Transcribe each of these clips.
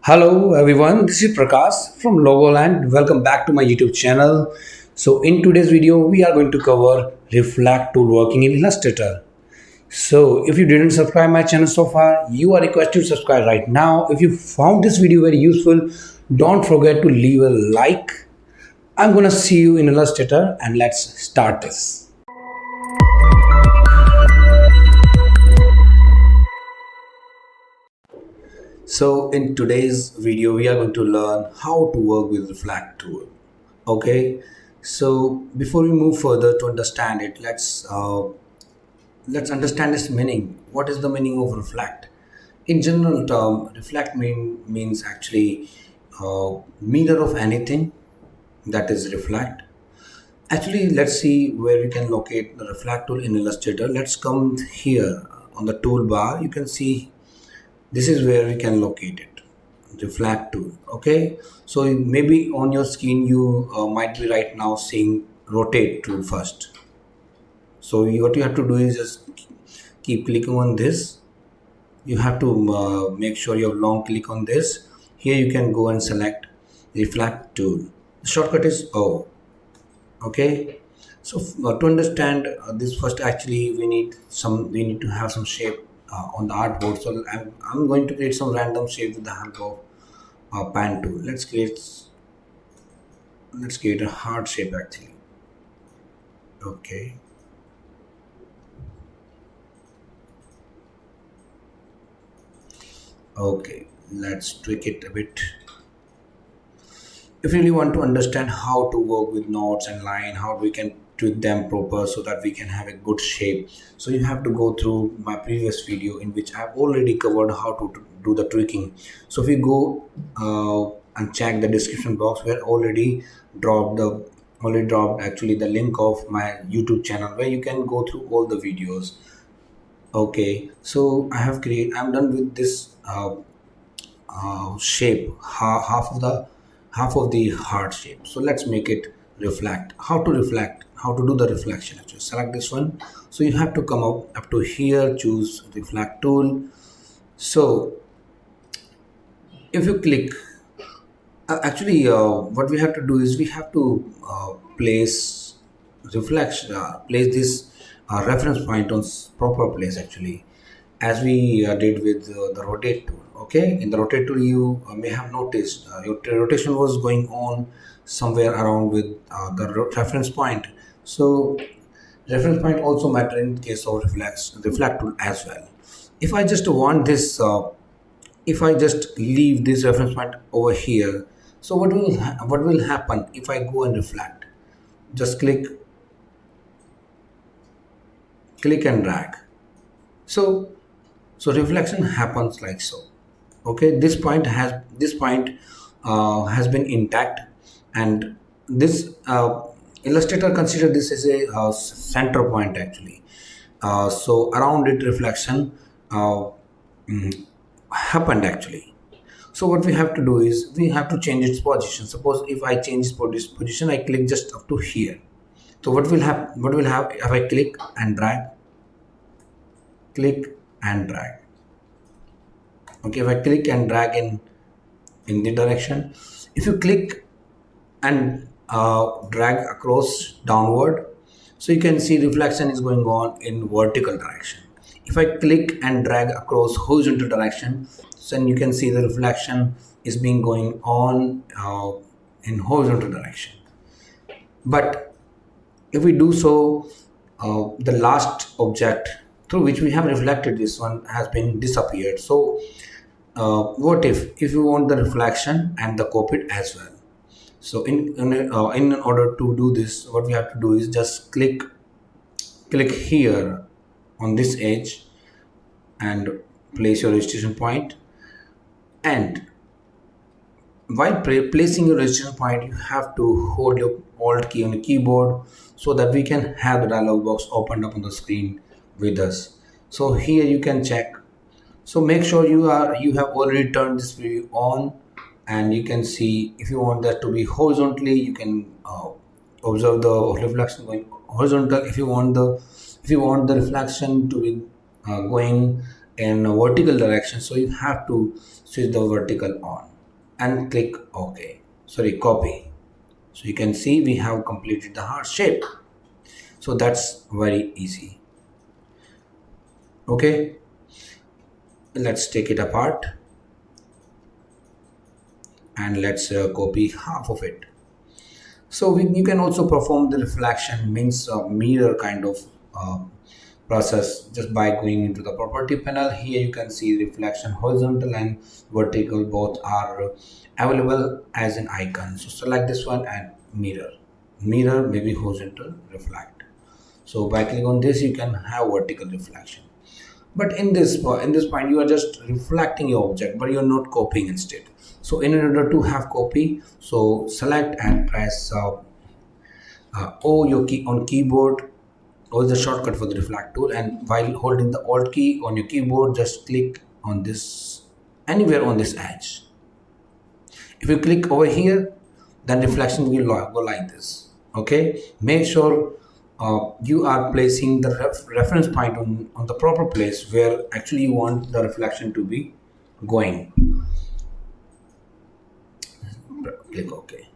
Hello everyone, this is Prakash from Logoland. Welcome back to my YouTube channel. So in today's video, we are going to cover Reflect tool working in Illustrator. So if you didn't subscribe my channel so far, you are requested to subscribe right now. If you found this video very useful, don't forget to leave a like. I'm gonna see you in Illustrator and let's start this. So in today's video, we are going to learn how to work with Reflect tool. Okay. So before we move further to understand it, let's understand its meaning. What is the meaning of Reflect? In general term, Reflect means actually mirror of anything, that is Reflect. Actually, let's see where we can locate the Reflect tool in Illustrator. Let's come here on the toolbar. You can see this is where we can locate it, Reflect tool. Okay, so maybe on your screen you might be right now seeing rotate tool first. So what you have to do is just keep clicking on this. You have to make sure you have long click on this. Here you can go and select Reflect tool. The shortcut is O. Okay, so to understand this first, actually we need to have some shape on the artboard. So I'm going to create some random shape with the help of pen tool. Let's create a heart shape actually. Okay, let's tweak it a bit. If you really want to understand how to work with nodes and line, how we can tweak them proper so that we can have a good shape, so you have to go through my previous video in which I've already covered how to do the tweaking. So if you go and check the description box, where already dropped actually the link of my YouTube channel where you can go through all the videos. Okay, so I'm done with this shape, half of the heart shape. So let's make it reflect. How to do the reflection? Actually, select this one. So you have to come up to here, choose Reflect tool. So if you click, what we have to do is we have to place this reference point on proper place actually, as we did with the rotate tool. Okay, in the rotate tool you may have noticed your rotation was going on somewhere around with the reference point. So reference point also matter in case of reflect tool as well. If I just want this, if I just leave this reference point over here, so what will happen if I go and reflect? Just click and drag. So reflection happens like so. Okay, this point has been intact, and this Illustrator consider this as a center point actually. So around it reflection happened actually. So what we have to do is we have to change its position. Suppose if I change this position, I click just up to here. So what will happen if I click and drag? Click and drag. Okay, if I click and drag in the direction, if you click and drag across downward, so you can see reflection is going on in vertical direction. If I click and drag across horizontal direction, then you can see the reflection is being going on in horizontal direction. But if we do so, the last object through which we have reflected this one has been disappeared. So what if you want the reflection and the copied as well? So in order to do this, what we have to do is just click here on this edge and place your registration point. And while placing your registration point, you have to hold your Alt key on the keyboard so that we can have the dialog box opened up on the screen with us. So here you can check. So make sure you have already turned this preview on, and you can see if you want that to be horizontally, you can observe the reflection going horizontal. If you want the reflection to be going in a vertical direction, so you have to switch the vertical on. and click OK. Sorry, copy. So you can see we have completed the heart shape. So that's very easy. Okay, let's take it apart and let's copy half of it. So you can also perform the reflection, means mirror kind of uh, process, just by going into the property panel. Here you can see reflection horizontal and vertical, both are available as an icon. So select this one and mirror, maybe horizontal reflect. So by clicking on this you can have vertical reflection, but in this point you are just reflecting your object, but you're not copying instead. So in order to have copy, so select and press O your key on keyboard. O is the shortcut for the reflect tool, and while holding the alt key on your keyboard, just click on this anywhere on this edge. If you click over here, then reflection will go like this. Okay, make sure you are placing the reference point on the proper place where actually you want the reflection to be going. Click OK.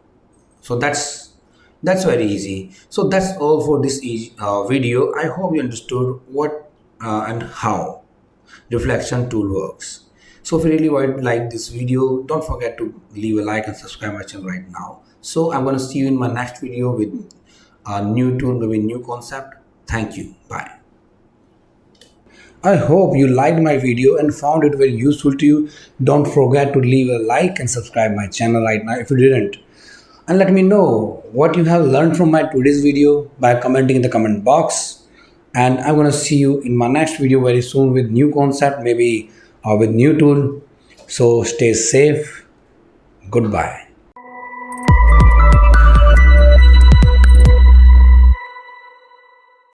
So that's very easy. So that's all for this video. I hope you understood what and how reflection tool works. So if you really like this video, don't forget to leave a like and subscribe my channel right now. So I'm going to see you in my next video with a new tool, maybe new concept. Thank you. Bye. I hope you liked my video and found it very useful to you. Don't forget to leave a like and subscribe my channel right now if you didn't. And let me know what you have learned from my today's video by commenting in the comment box. And I'm going to see you in my next video very soon with new concept, maybe with new tool. So stay safe. Goodbye.